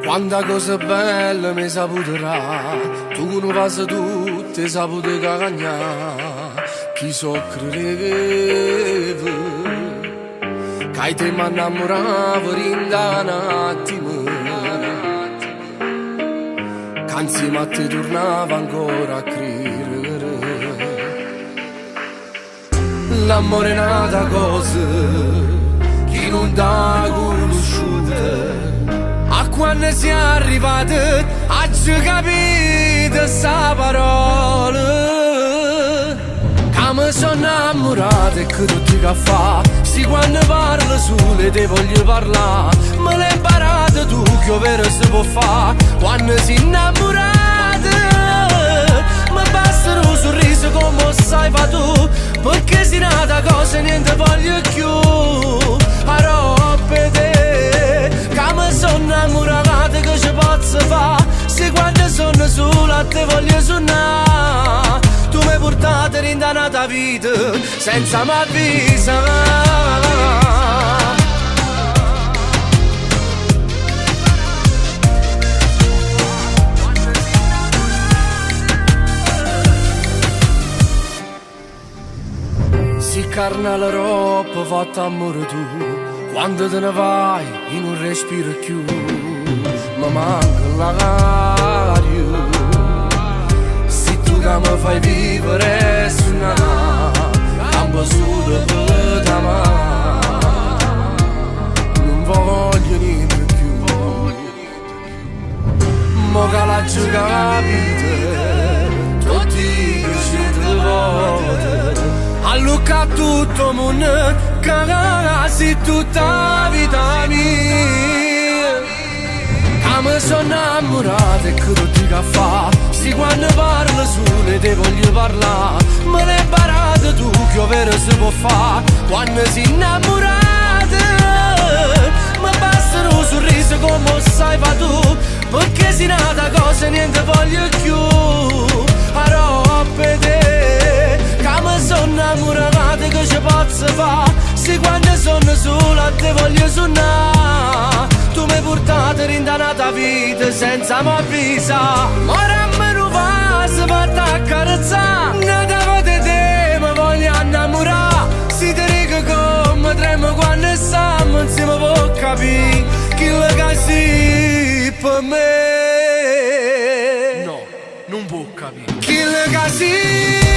Quanta cosa bella mi saputerà, tu non vas tutte sapute cagnà. Chi so credeva, che te mi innamoravo rinda un attimo, che insieme a te tornava ancora a credere. L'amore è nata cosa, chi non t'ha conosciuta, a quando si è arrivati, oggi capite sta parola. Che mi sono innamorato e che tutti che fa, si quando parlo sole te voglio parlare. Me l'hai imparato tu che ovvero si può fare quando si è innamorato. Mi basta un sorriso come sai fa tu, perché si nata cosa niente voglio più. A roba te, che mi sono innamorato che ci posso fare, se quando sono sola a te voglio suonare. Tu mi hai portato in danata vita senza m'avvisare. Si carnale roba fatta amore tu, quando te ne vai io non respiro più. Mi manca l'aria, se tu che mi fai vivere su una campo solo per t'amare. Non voglio niente più, mo che l'ho capito, tutti siete volte a Luca tutto mondo, cagasi tutta la vita mia. Che mi sono innamorato e che tutti che fa, si quando parlo sole te voglio parlare. Me l'hai imparato tu che ovvero si può fare quando si è innamorato. Mi basta un sorriso come sai fa tu, perché si nata cosa niente voglio più. A roba te, che mi sono innamorato che ci posso fare, se quando sono sola a te voglio suonare. Tu mi hai portato in danata vita senza m'avvisare. Ora me ne va, si fatta accarezzare, nata di te mi voglio innamorare. Si ti dico come tremo quando stiamo insieme può capire chi lo che si per me. No, non può capire chi lo che si.